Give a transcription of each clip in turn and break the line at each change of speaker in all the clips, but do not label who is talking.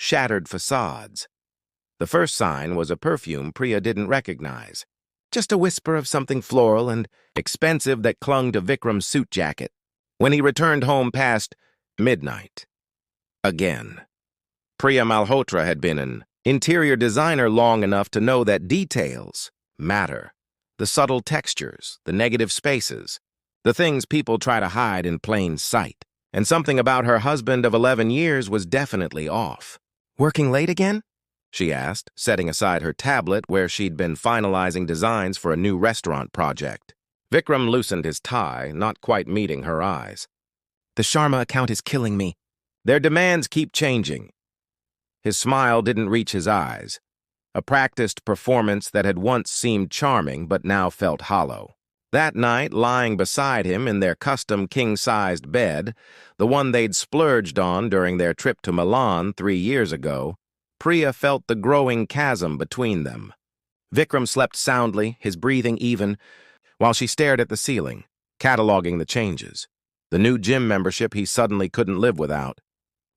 shattered facades. The first sign was a perfume Priya didn't recognize, just a whisper of something floral and expensive that clung to Vikram's suit jacket when he returned home past midnight. Again. Priya Malhotra had been an interior designer long enough to know that details matter. The subtle textures, the negative spaces, the things people try to hide in plain sight. And something about her husband of 11 years was definitely off. "Working late again?" she asked, setting aside her tablet where she'd been finalizing designs for a new restaurant project. Vikram loosened his tie, not quite meeting her eyes. "The Sharma account is killing me. Their demands keep changing." His smile didn't reach his eyes, a practiced performance that had once seemed charming but now felt hollow. That night, lying beside him in their custom king-sized bed, the one they'd splurged on during their trip to Milan 3 years ago, Priya felt the growing chasm between them. Vikram slept soundly, his breathing even, while she stared at the ceiling, cataloging the changes. The new gym membership he suddenly couldn't live without.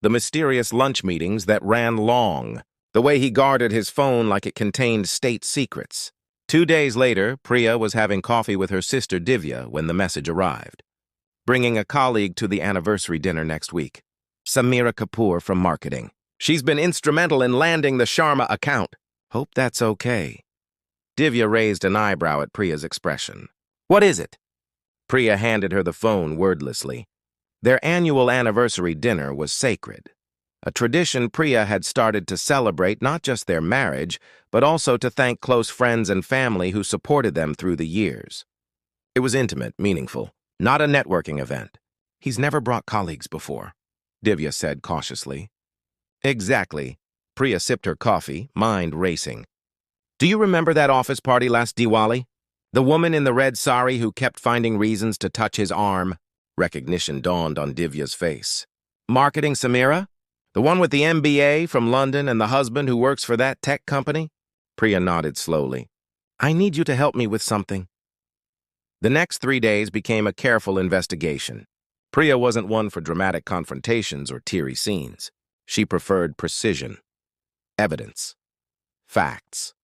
The mysterious lunch meetings that ran long. The way he guarded his phone like it contained state secrets. 2 days later, Priya was having coffee with her sister Divya when the message arrived. Bringing a colleague to the anniversary dinner next week. Samira Kapoor from marketing. She's been instrumental in landing the Sharma account. Hope that's okay. Divya raised an eyebrow at Priya's expression. "What is it?" Priya handed her the phone wordlessly. Their annual anniversary dinner was sacred. A tradition Priya had started to celebrate not just their marriage, but also to thank close friends and family who supported them through the years. It was intimate, meaningful, not a networking event. "He's never brought colleagues before," Divya said cautiously. "Exactly." Priya sipped her coffee, mind racing. "Do you remember that office party last Diwali? The woman in the red sari who kept finding reasons to touch his arm?" Recognition dawned on Divya's face. "Marketing Samira? The one with the MBA from London and the husband who works for that tech company?" Priya nodded slowly. "I need you to help me with something." The next 3 days became a careful investigation. Priya wasn't one for dramatic confrontations or teary scenes. She preferred precision, evidence, facts.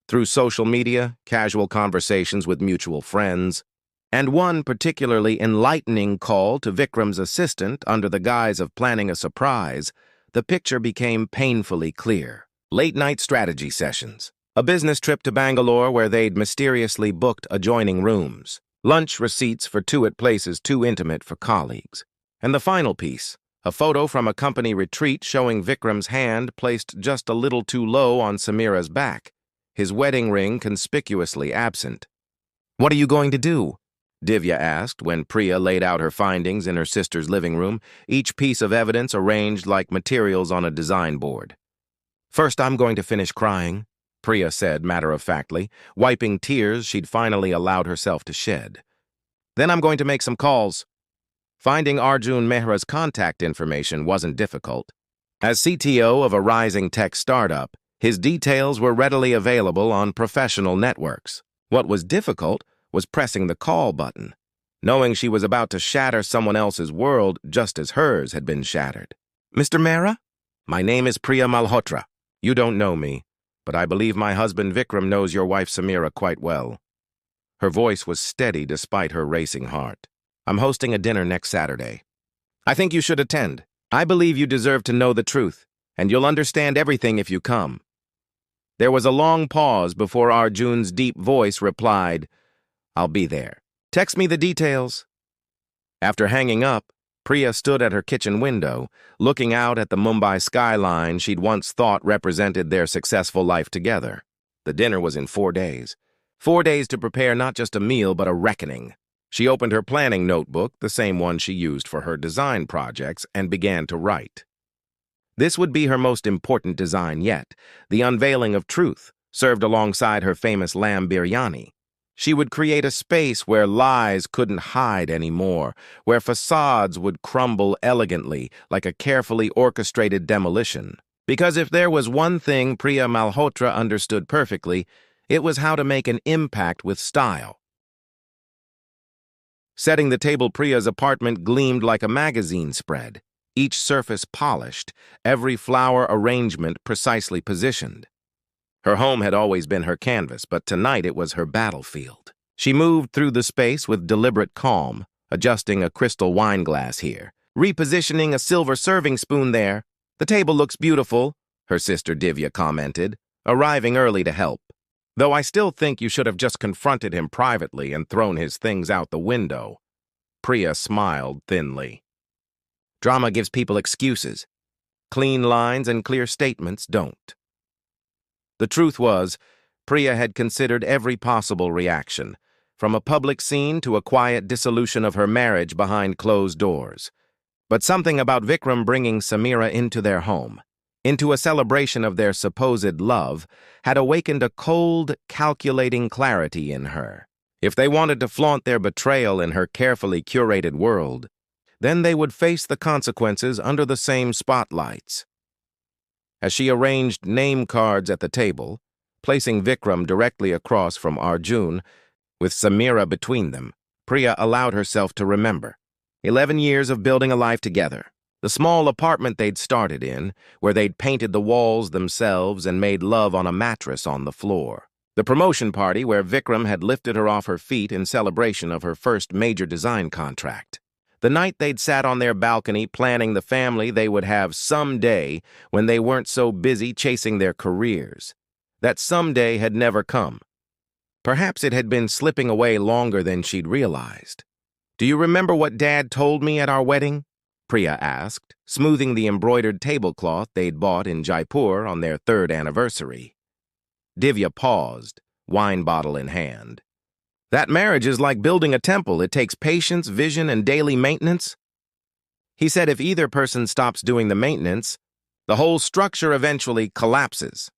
Through social media, casual conversations with mutual friends, and one particularly enlightening call to Vikram's assistant under the guise of planning a surprise, the picture became painfully clear. Late-night strategy sessions, a business trip to Bangalore where they'd mysteriously booked adjoining rooms, lunch receipts for two at places too intimate for colleagues, and the final piece, a photo from a company retreat showing Vikram's hand placed just a little too low on Samira's back, his wedding ring conspicuously absent. "What are you going to do?" Divya asked when Priya laid out her findings in her sister's living room, each piece of evidence arranged like materials on a design board. "First, I'm going to finish crying," Priya said matter-of-factly, wiping tears she'd finally allowed herself to shed. "Then I'm going to make some calls." Finding Arjun Mehra's contact information wasn't difficult. As CTO of a rising tech startup, his details were readily available on professional networks. What was difficult was pressing the call button, knowing she was about to shatter someone else's world just as hers had been shattered. "Mr. Mehra? My name is Priya Malhotra. You don't know me, but I believe my husband Vikram knows your wife Samira quite well." Her voice was steady despite her racing heart. "I'm hosting a dinner next Saturday. I think you should attend. I believe you deserve to know the truth, and you'll understand everything if you come." There was a long pause before Arjun's deep voice replied, "I'll be there. Text me the details." After hanging up, Priya stood at her kitchen window, looking out at the Mumbai skyline she'd once thought represented their successful life together. The dinner was in 4 days. 4 days to prepare not just a meal, but a reckoning. She opened her planning notebook, the same one she used for her design projects, and began to write. This would be her most important design yet, the unveiling of truth, served alongside her famous lamb biryani. She would create a space where lies couldn't hide anymore, where facades would crumble elegantly like a carefully orchestrated demolition. Because if there was one thing Priya Malhotra understood perfectly, it was how to make an impact with style. Setting the table, Priya's apartment gleamed like a magazine spread. each surface polished, every flower arrangement precisely positioned. Her home had always been her canvas, but tonight it was her battlefield. She moved through the space with deliberate calm, adjusting a crystal wine glass here, repositioning a silver serving spoon there. "The table looks beautiful," her sister Divya commented, arriving early to help. "Though I still think you should have just confronted him privately and thrown his things out the window." Priya smiled thinly. "Drama gives people excuses. Clean lines and clear statements don't." The truth was, Priya had considered every possible reaction, from a public scene to a quiet dissolution of her marriage behind closed doors. But something about Vikram bringing Samira into their home, into a celebration of their supposed love, had awakened a cold, calculating clarity in her. If they wanted to flaunt their betrayal in her carefully curated world, then they would face the consequences under the same spotlights. As she arranged name cards at the table, placing Vikram directly across from Arjun, with Samira between them, Priya allowed herself to remember. 11 years of building a life together. The small apartment they'd started in, where they'd painted the walls themselves and made love on a mattress on the floor. The promotion party where Vikram had lifted her off her feet in celebration of her first major design contract. The night they'd sat on their balcony planning the family they would have someday when they weren't so busy chasing their careers. That someday had never come. Perhaps it had been slipping away longer than she'd realized. "Do you remember what Dad told me at our wedding?" Priya asked, smoothing the embroidered tablecloth they'd bought in Jaipur on their 3rd anniversary. Divya paused, wine bottle in hand. "That marriage is like building a temple. It takes patience, vision, and daily maintenance." He said if either person stops doing the maintenance, the whole structure eventually collapses.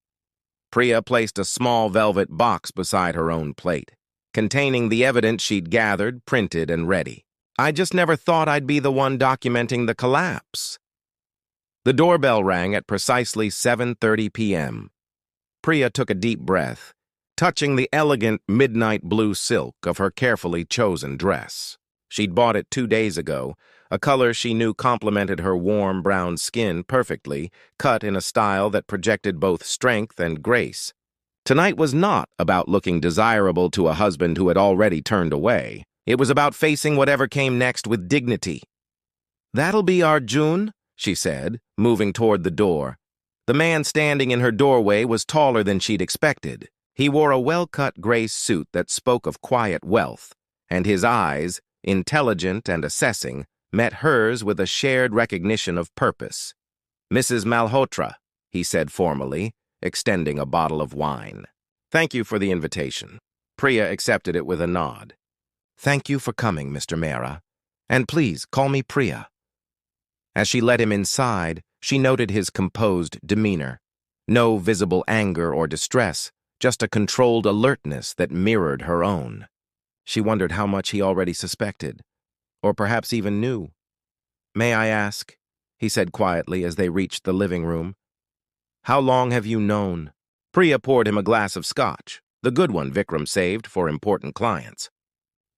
Priya placed a small velvet box beside her own plate, containing the evidence she'd gathered, printed, and ready. "I just never thought I'd be the one documenting the collapse." The doorbell rang at precisely 7:30 p.m. Priya took a deep breath, touching the elegant midnight blue silk of her carefully chosen dress. She'd bought it 2 days ago, a color she knew complemented her warm brown skin perfectly, cut in a style that projected both strength and grace. Tonight was not about looking desirable to a husband who had already turned away. It was about facing whatever came next with dignity. "That'll be Arjun," she said, moving toward the door. The man standing in her doorway was taller than she'd expected. He wore a well-cut gray suit that spoke of quiet wealth, and his eyes, intelligent and assessing, met hers with a shared recognition of purpose. "Mrs. Malhotra," he said formally, extending a bottle of wine. "Thank you for the invitation." Priya accepted it with a nod. "Thank you for coming, Mr. Mehra. And please, call me Priya." As she led him inside, she noted his composed demeanor. No visible anger or distress, just a controlled alertness that mirrored her own. She wondered how much he already suspected, or perhaps even knew. "May I ask?" he said quietly as they reached the living room. "How long have you known?" Priya poured him a glass of scotch, the good one Vikram saved for important clients.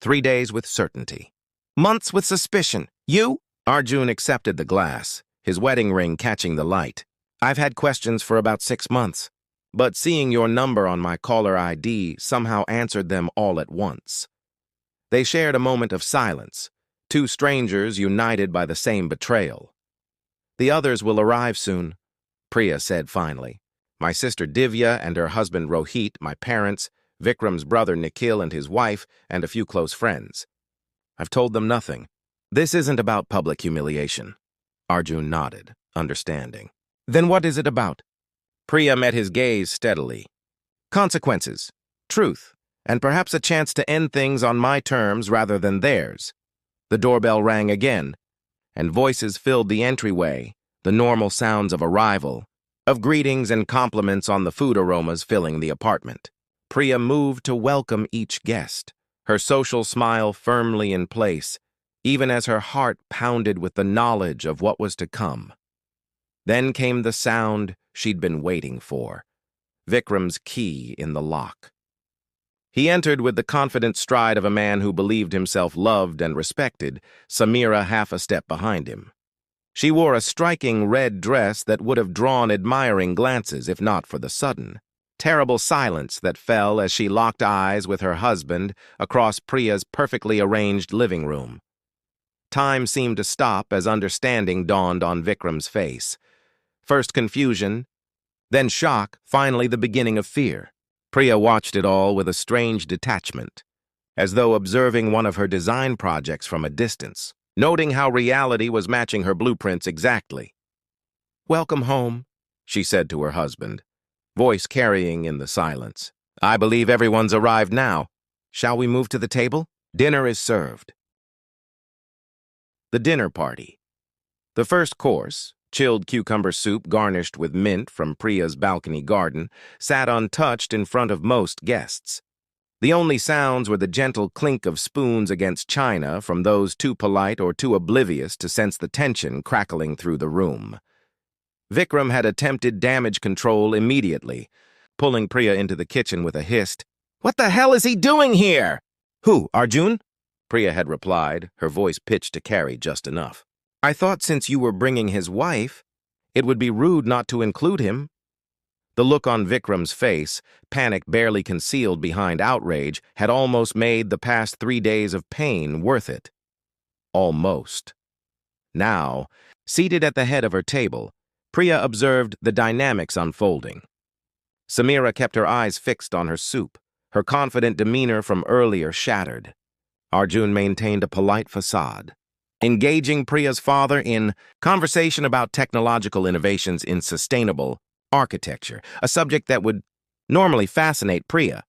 3 days with certainty. "Months with suspicion. You?" Arjun accepted the glass, his wedding ring catching the light. "I've had questions for about 6 months, but seeing your number on my caller ID somehow answered them all at once." They shared a moment of silence, two strangers united by the same betrayal. "The others will arrive soon," Priya said finally. "My sister Divya and her husband Rohit, my parents, Vikram's brother Nikhil and his wife, and a few close friends. I've told them nothing. This isn't about public humiliation." Arjun nodded, understanding. "Then what is it about?" Priya met his gaze steadily. "Consequences, truth, and perhaps a chance to end things on my terms rather than theirs." The doorbell rang again, and voices filled the entryway, the normal sounds of arrival, of greetings and compliments on the food aromas filling the apartment. Priya moved to welcome each guest, her social smile firmly in place, even as her heart pounded with the knowledge of what was to come. Then came the sound she'd been waiting for, Vikram's key in the lock. He entered with the confident stride of a man who believed himself loved and respected, Samira half a step behind him. She wore a striking red dress that would have drawn admiring glances if not for the sudden, terrible silence that fell as she locked eyes with her husband across Priya's perfectly arranged living room. Time seemed to stop as understanding dawned on Vikram's face. First confusion, then shock, finally the beginning of fear. Priya watched it all with a strange detachment, as though observing one of her design projects from a distance, noting how reality was matching her blueprints exactly. "Welcome home," she said to her husband, voice carrying in the silence. "I believe everyone's arrived now. Shall we move to the table? Dinner is served." The dinner party. The first course, chilled cucumber soup garnished with mint from Priya's balcony garden, sat untouched in front of most guests. The only sounds were the gentle clink of spoons against china from those too polite or too oblivious to sense the tension crackling through the room. Vikram had attempted damage control immediately, pulling Priya into the kitchen with a hissed, "What the hell is he doing here?" "Who, Arjun?" Priya had replied, her voice pitched to carry just enough. "I thought since you were bringing his wife, it would be rude not to include him." The look on Vikram's face, panic barely concealed behind outrage, had almost made the past 3 days of pain worth it. Almost. Now, seated at the head of her table, Priya observed the dynamics unfolding. Samira kept her eyes fixed on her soup, her confident demeanor from earlier shattered. Arjun maintained a polite facade, engaging Priya's father in conversation about technological innovations in sustainable architecture, a subject that would normally fascinate Priya.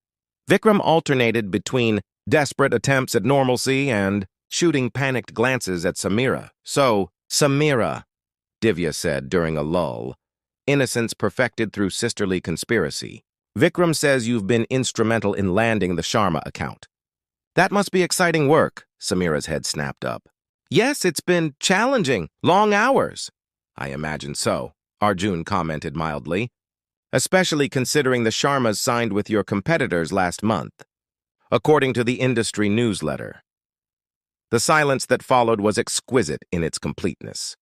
Vikram alternated between desperate attempts at normalcy and shooting panicked glances at Samira. "So, Samira," Divya said during a lull, "innocence perfected through sisterly conspiracy. Vikram says you've been instrumental in landing the Sharma account." "That must be exciting work," Samira's head snapped up. "Yes, it's been challenging, long hours." "I imagine so," Arjun commented mildly, "especially considering the Sharmas signed with your competitors last month, according to the industry newsletter." The silence that followed was exquisite in its completeness.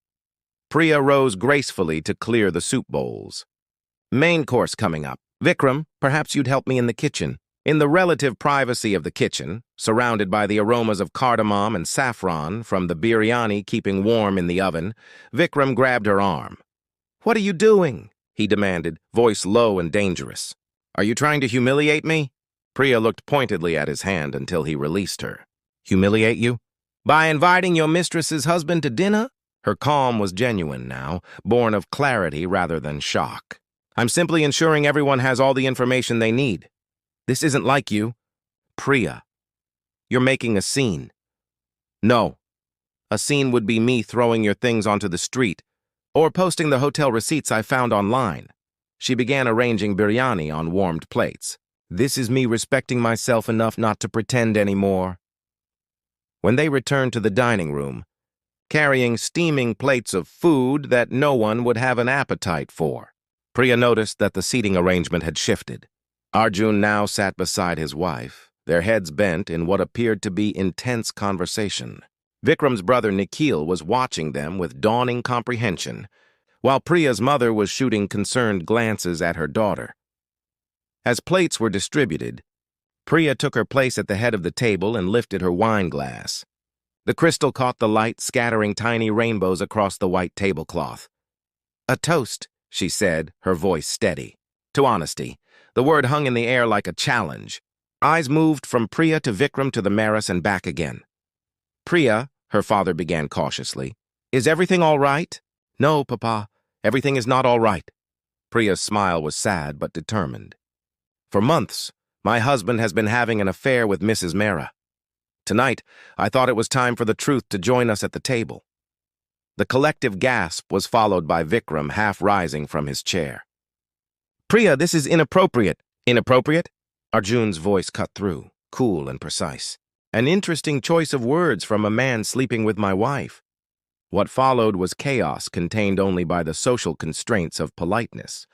Priya rose gracefully to clear the soup bowls. "Main course coming up. Vikram, perhaps you'd help me in the kitchen." In the relative privacy of the kitchen, surrounded by the aromas of cardamom and saffron from the biryani keeping warm in the oven, Vikram grabbed her arm. "What are you doing?" he demanded, voice low and dangerous. "Are you trying to humiliate me?" Priya looked pointedly at his hand until he released her. "Humiliate you? By inviting your mistress's husband to dinner?" Her calm was genuine now, born of clarity rather than shock. "I'm simply ensuring everyone has all the information they need. This isn't like you. Priya, you're making a scene." "No. A scene would be me throwing your things onto the street or posting the hotel receipts I found online." She began arranging biryani on warmed plates. "This is me respecting myself enough not to pretend anymore." When they returned to the dining room, carrying steaming plates of food that no one would have an appetite for, Priya noticed that the seating arrangement had shifted. Arjun now sat beside his wife, their heads bent in what appeared to be intense conversation. Vikram's brother Nikhil was watching them with dawning comprehension, while Priya's mother was shooting concerned glances at her daughter. As plates were distributed, Priya took her place at the head of the table and lifted her wine glass. The crystal caught the light, scattering tiny rainbows across the white tablecloth. "A toast," she said, her voice steady. To honesty. The word hung in the air like a challenge. Eyes moved from Priya to Vikram to the Maris and back again. "Priya," her father began cautiously, "is everything all right?" "No, Papa, everything is not all right." Priya's smile was sad but determined. "For months, my husband has been having an affair with Mrs. Mehra. Tonight, I thought it was time for the truth to join us at the table." The collective gasp was followed by Vikram half rising from his chair. "Priya, this is inappropriate." "Inappropriate?" Arjun's voice cut through, cool and precise. "An interesting choice of words from a man sleeping with my wife." What followed was chaos contained only by the social constraints of politeness.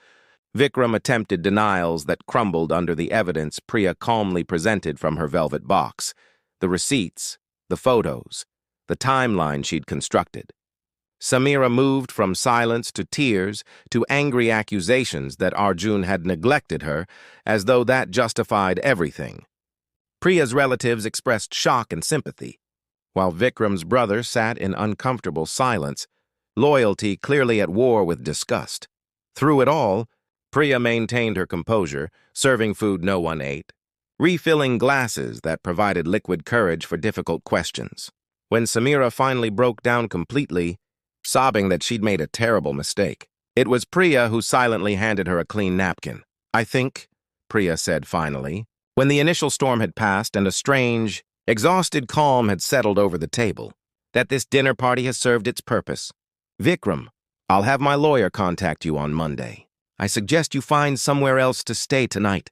Vikram attempted denials that crumbled under the evidence Priya calmly presented from her velvet box, the receipts, the photos, the timeline she'd constructed. Samira moved from silence to tears to angry accusations that Arjun had neglected her, as though that justified everything. Priya's relatives expressed shock and sympathy, while Vikram's brother sat in uncomfortable silence, loyalty clearly at war with disgust. Through it all, Priya maintained her composure, serving food no one ate, refilling glasses that provided liquid courage for difficult questions. When Samira finally broke down completely, sobbing that she'd made a terrible mistake, it was Priya who silently handed her a clean napkin. "I think," Priya said finally, when the initial storm had passed and a strange, exhausted calm had settled over the table, "that this dinner party has served its purpose. Vikram, I'll have my lawyer contact you on Monday. I suggest you find somewhere else to stay tonight."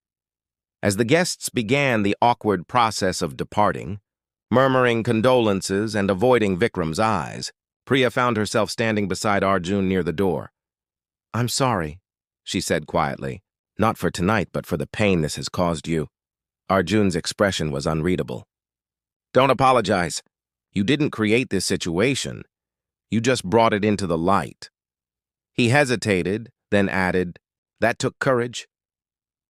As the guests began the awkward process of departing, murmuring condolences and avoiding Vikram's eyes, Priya found herself standing beside Arjun near the door. "I'm sorry," she said quietly. "Not for tonight, but for the pain this has caused you." Arjun's expression was unreadable. "Don't apologize. You didn't create this situation. You just brought it into the light." He hesitated, then added, "That took courage?"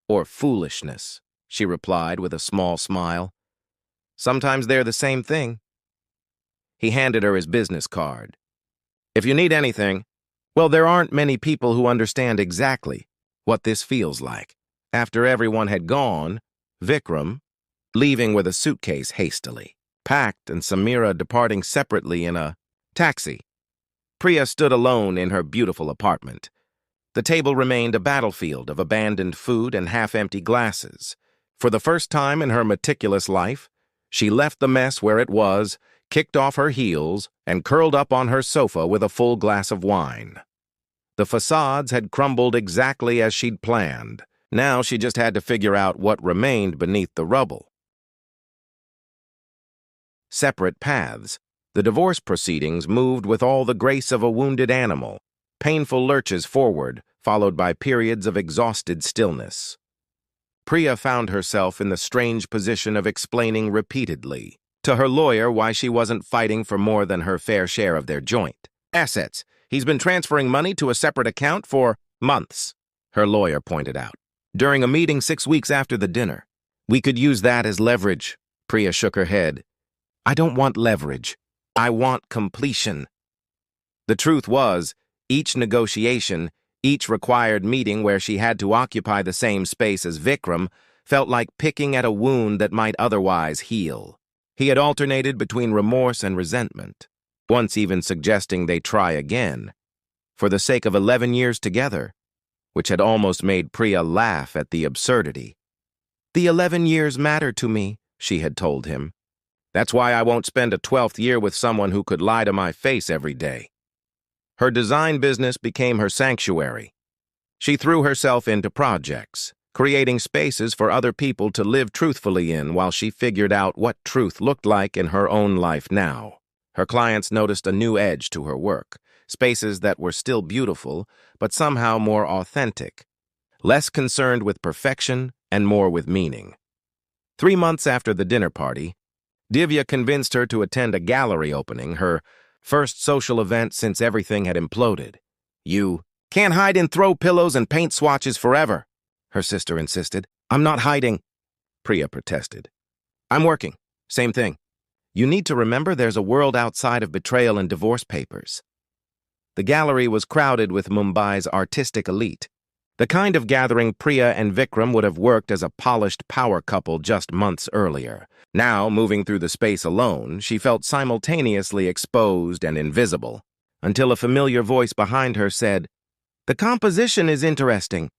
"Or foolishness," she replied with a small smile. "Sometimes they're the same thing." He handed her his business card. "If you need anything, well, there aren't many people who understand exactly what this feels like." After everyone had gone, Vikram, leaving with a suitcase hastily, packed, and Samira departing separately in a taxi, Priya stood alone in her beautiful apartment. The table remained a battlefield of abandoned food and half-empty glasses. For the first time in her meticulous life, she left the mess where it was, kicked off her heels, and curled up on her sofa with a full glass of wine. The facades had crumbled exactly as she'd planned. Now she just had to figure out what remained beneath the rubble. Separate paths, the divorce proceedings moved with all the grace of a wounded animal, painful lurches forward, followed by periods of exhausted stillness. Priya found herself in the strange position of explaining repeatedly to her lawyer why she wasn't fighting for more than her fair share of their joint assets. "He's been transferring money to a separate account for months," her lawyer pointed out, during a meeting 6 weeks after the dinner. "We could use that as leverage." Priya shook her head. "I don't want leverage. I want completion." The truth was, each negotiation, each required meeting where she had to occupy the same space as Vikram, felt like picking at a wound that might otherwise heal. He had alternated between remorse and resentment, once even suggesting they try again, for the sake of 11 years together, which had almost made Priya laugh at the absurdity. "The 11 years matter to me," she had told him. "That's why I won't spend a 12th year with someone who could lie to my face every day." Her design business became her sanctuary. She threw herself into projects, creating spaces for other people to live truthfully in while she figured out what truth looked like in her own life now. Her clients noticed a new edge to her work, spaces that were still beautiful, but somehow more authentic, less concerned with perfection and more with meaning. 3 months after the dinner party, Divya convinced her to attend a gallery opening, her first social event since everything had imploded. "You can't hide in throw pillows and paint swatches forever," her sister insisted. "I'm not hiding," Priya protested. "I'm working. Same thing. You need to remember there's a world outside of betrayal and divorce papers." The gallery was crowded with Mumbai's artistic elite, the kind of gathering Priya and Vikram would have worked as a polished power couple just months earlier. Now, moving through the space alone, she felt simultaneously exposed and invisible, until a familiar voice behind her said, "The composition is interesting,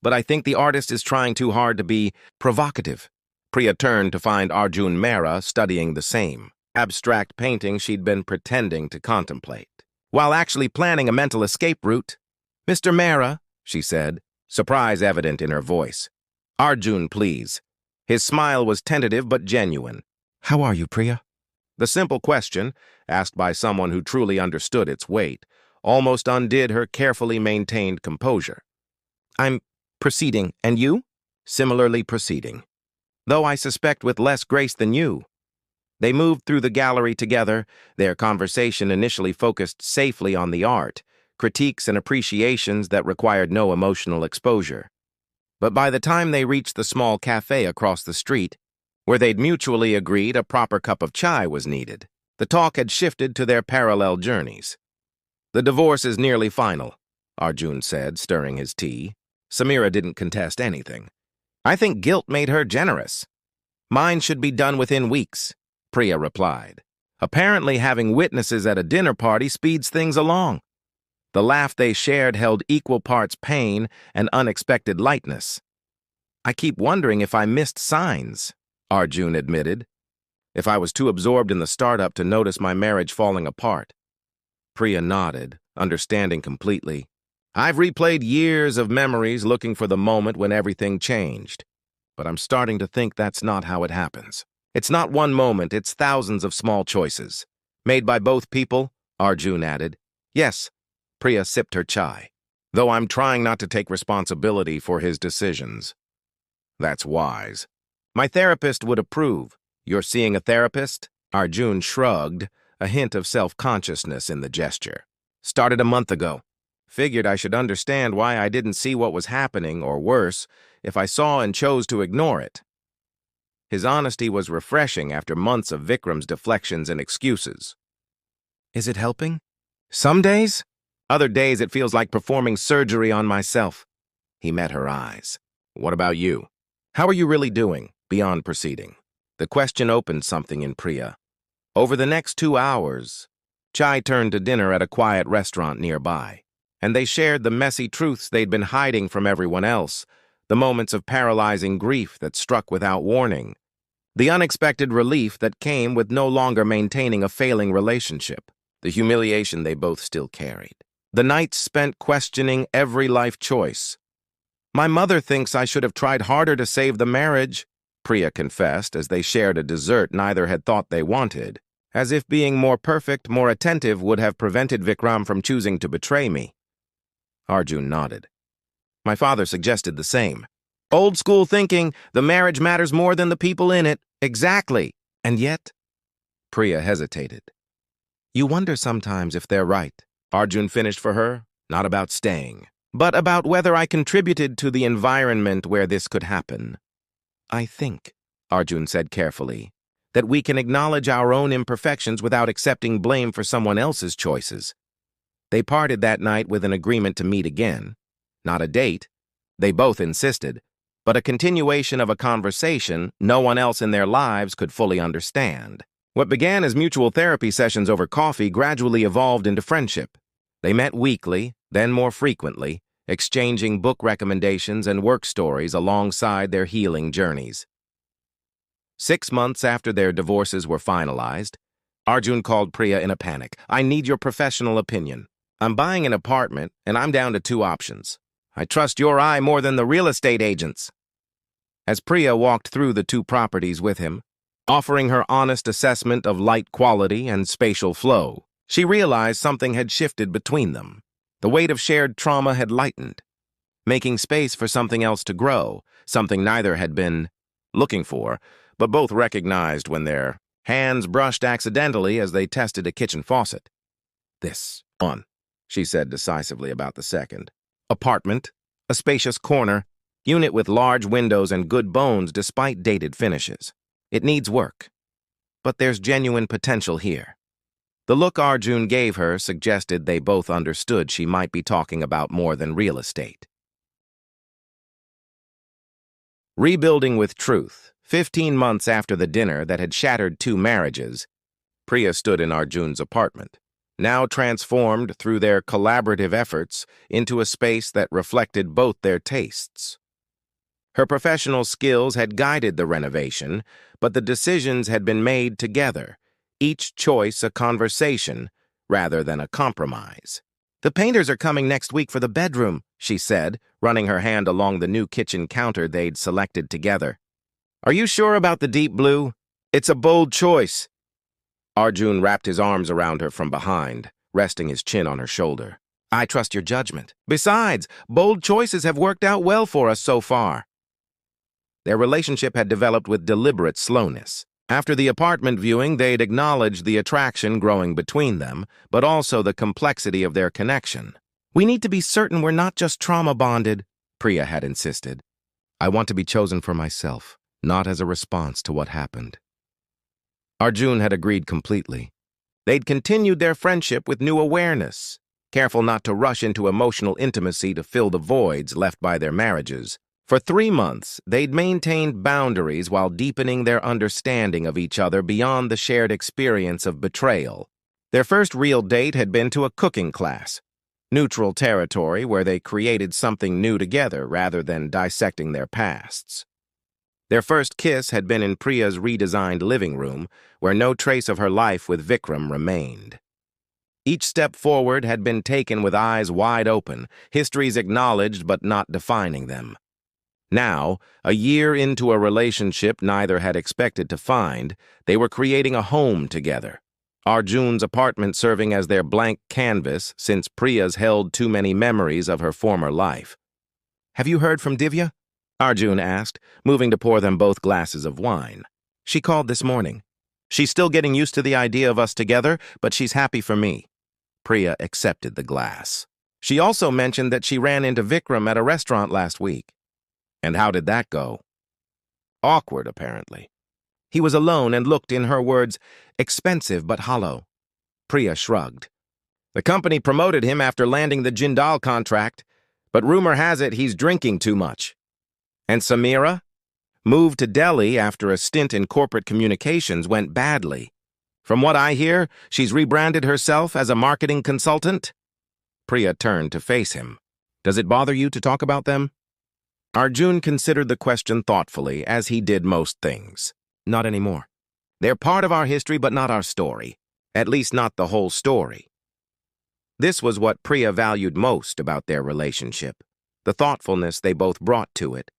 but I think the artist is trying too hard to be provocative." Priya turned to find Arjun Mehra studying the same abstract painting she'd been pretending to contemplate, while actually planning a mental escape route. "Mr. Mehra," she said, surprise evident in her voice. "Arjun, please." His smile was tentative but genuine. "How are you, Priya?" The simple question, asked by someone who truly understood its weight, almost undid her carefully maintained composure. "I'm proceeding, and you?" "Similarly proceeding. Though I suspect with less grace than you." They moved through the gallery together, their conversation initially focused safely on the art, critiques and appreciations that required no emotional exposure. But by the time they reached the small cafe across the street, where they'd mutually agreed a proper cup of chai was needed, the talk had shifted to their parallel journeys. "The divorce is nearly final," Arjun said, stirring his tea. Samira didn't contest anything. "I think guilt made her generous. Mine should be done within weeks," Priya replied. Apparently having witnesses at a dinner party speeds things along. The laugh they shared held equal parts pain and unexpected lightness. "I keep wondering if I missed signs," Arjun admitted. "If I was too absorbed in the startup to notice my marriage falling apart." Priya nodded, understanding completely. "I've replayed years of memories looking for the moment when everything changed. But I'm starting to think that's not how it happens. It's not one moment, it's thousands of small choices. Made by both people," Arjun added. "Yes," Priya sipped her chai. "Though I'm trying not to take responsibility for his decisions." "That's wise. My therapist would approve." "You're seeing a therapist?" Arjun shrugged, a hint of self-consciousness in the gesture. "Started a month ago. Figured I should understand why I didn't see what was happening, or worse, if I saw and chose to ignore it." His honesty was refreshing after months of Vikram's deflections and excuses. "Is it helping?" "Some days. Other days it feels like performing surgery on myself." He met her eyes. "What about you? How are you really doing, beyond proceeding?" The question opened something in Priya. Over the next 2 hours, Chai turned to dinner at a quiet restaurant nearby, and they shared the messy truths they'd been hiding from everyone else, the moments of paralyzing grief that struck without warning, the unexpected relief that came with no longer maintaining a failing relationship, the humiliation they both still carried. The nights spent questioning every life choice. "My mother thinks I should have tried harder to save the marriage," Priya confessed as they shared a dessert neither had thought they wanted, as if being more perfect, more attentive would have prevented Vikram from choosing to betray me. Arjun nodded. "My father suggested the same. Old school thinking, the marriage matters more than the people in it." "Exactly. And yet," Priya hesitated. "You wonder sometimes if they're right." Arjun finished for her, "Not about staying, but about whether I contributed to the environment where this could happen. I think," Arjun said carefully, "that we can acknowledge our own imperfections without accepting blame for someone else's choices." They parted that night with an agreement to meet again. Not a date, they both insisted, but a continuation of a conversation no one else in their lives could fully understand. What began as mutual therapy sessions over coffee gradually evolved into friendship. They met weekly, then more frequently, exchanging book recommendations and work stories alongside their healing journeys. 6 months after their divorces were finalized, Arjun called Priya in a panic. "I need your professional opinion. I'm buying an apartment, and I'm down to 2 options. I trust your eye more than the real estate agents." As Priya walked through the 2 properties with him, offering her honest assessment of light quality and spatial flow, she realized something had shifted between them. The weight of shared trauma had lightened, making space for something else to grow, something neither had been looking for, but both recognized when their hands brushed accidentally as they tested a kitchen faucet. "This one," she said decisively about the second. "Apartment, a spacious corner, unit with large windows and good bones despite dated finishes. It needs work, but there's genuine potential here." The look Arjun gave her suggested they both understood she might be talking about more than real estate. Rebuilding with truth. 15 months after the dinner that had shattered 2 marriages, Priya stood in Arjun's apartment, now transformed through their collaborative efforts into a space that reflected both their tastes. Her professional skills had guided the renovation, but the decisions had been made together, each choice a conversation rather than a compromise. "The painters are coming next week for the bedroom," she said, running her hand along the new kitchen counter they'd selected together. "Are you sure about the deep blue? It's a bold choice." Arjun wrapped his arms around her from behind, resting his chin on her shoulder. "I trust your judgment. Besides, bold choices have worked out well for us so far." Their relationship had developed with deliberate slowness. After the apartment viewing, they'd acknowledged the attraction growing between them, but also the complexity of their connection. "We need to be certain we're not just trauma-bonded," Priya had insisted. "I want to be chosen for myself, not as a response to what happened." Arjun had agreed completely. They'd continued their friendship with new awareness, careful not to rush into emotional intimacy to fill the voids left by their marriages. For 3 months, they'd maintained boundaries while deepening their understanding of each other beyond the shared experience of betrayal. Their first real date had been to a cooking class, neutral territory where they created something new together rather than dissecting their pasts. Their first kiss had been in Priya's redesigned living room, where no trace of her life with Vikram remained. Each step forward had been taken with eyes wide open, histories acknowledged but not defining them. Now, a year into a relationship neither had expected to find, they were creating a home together. Arjun's apartment serving as their blank canvas since Priya's held too many memories of her former life. "Have you heard from Divya?" Arjun asked, moving to pour them both glasses of wine. "She called this morning. She's still getting used to the idea of us together, but she's happy for me." Priya accepted the glass. "She also mentioned that she ran into Vikram at a restaurant last week." "And how did that go?" "Awkward, apparently. He was alone and looked, in her words, expensive but hollow." Priya shrugged. "The company promoted him after landing the Jindal contract, but rumor has it he's drinking too much." "And Samira? Moved to Delhi after a stint in corporate communications went badly. From what I hear, she's rebranded herself as a marketing consultant." Priya turned to face him. "Does it bother you to talk about them?" Arjun considered the question thoughtfully, as he did most things. "Not anymore. They're part of our history, but not our story. At least not the whole story." This was what Priya valued most about their relationship, the thoughtfulness they both brought to it,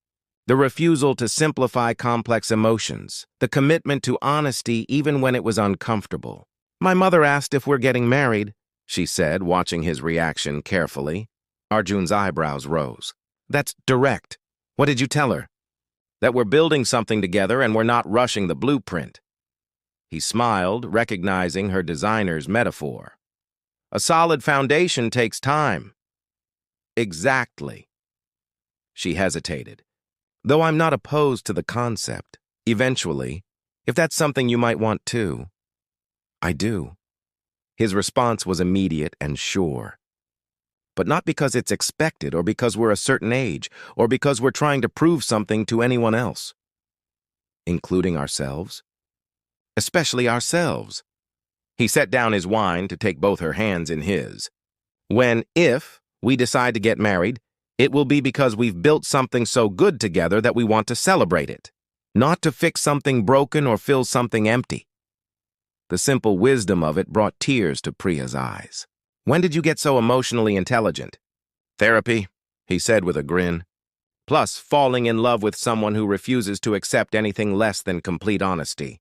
the refusal to simplify complex emotions, the commitment to honesty even when it was uncomfortable. "My mother asked if we're getting married," she said, watching his reaction carefully. Arjun's eyebrows rose. "That's direct. What did you tell her?" "That we're building something together and we're not rushing the blueprint." He smiled, recognizing her designer's metaphor. "A solid foundation takes time." "Exactly." She hesitated. "Though I'm not opposed to the concept. Eventually, if that's something you might want too." "I do." His response was immediate and sure. "But not because it's expected or because we're a certain age or because we're trying to prove something to anyone else." "Including ourselves?" "Especially ourselves." He set down his wine to take both her hands in his. If we decide to get married, it will be because we've built something so good together that we want to celebrate it, not to fix something broken or fill something empty." The simple wisdom of it brought tears to Priya's eyes. "When did you get so emotionally intelligent?" "Therapy," he said with a grin. "Plus, falling in love with someone who refuses to accept anything less than complete honesty."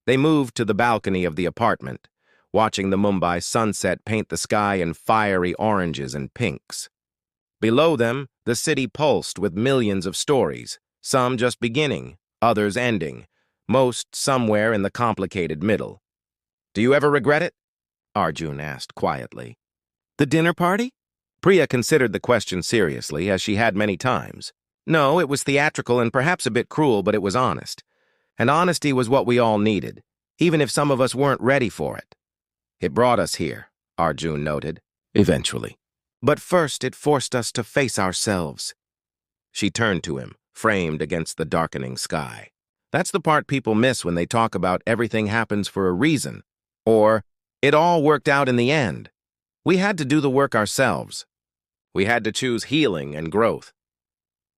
They moved to the balcony of the apartment, watching the Mumbai sunset paint the sky in fiery oranges and pinks. Below them, the city pulsed with millions of stories, some just beginning, others ending, most somewhere in the complicated middle. "Do you ever regret it?" Arjun asked quietly. "The dinner party?" Priya considered the question seriously, as she had many times. "No, it was theatrical and perhaps a bit cruel, but it was honest. And honesty was what we all needed, even if some of us weren't ready for it. It brought us here," Arjun noted, "eventually. But first it forced us to face ourselves." She turned to him, framed against the darkening sky. "That's the part people miss when they talk about everything happens for a reason, or it all worked out in the end. We had to do the work ourselves. We had to choose healing and growth.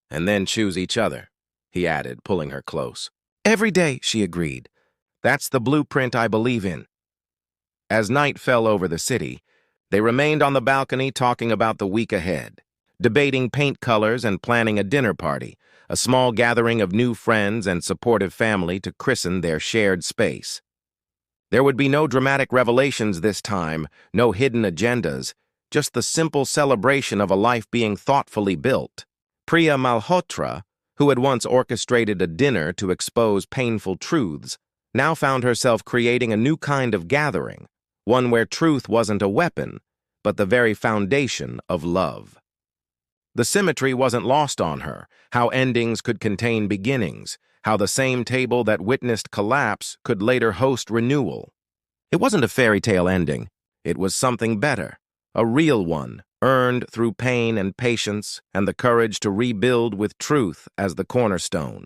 And then choose each other," he added, pulling her close. "Every day," she agreed. "That's the blueprint I believe in." As night fell over the city, they remained on the balcony talking about the week ahead, debating paint colors and planning a dinner party, a small gathering of new friends and supportive family to christen their shared space. There would be no dramatic revelations this time, no hidden agendas, just the simple celebration of a life being thoughtfully built. Priya Malhotra, who had once orchestrated a dinner to expose painful truths, now found herself creating a new kind of gathering, one where truth wasn't a weapon, but the very foundation of love. The symmetry wasn't lost on her, how endings could contain beginnings, how the same table that witnessed collapse could later host renewal. It wasn't a fairy tale ending. It was something better, a real one, earned through pain and patience and the courage to rebuild with truth as the cornerstone.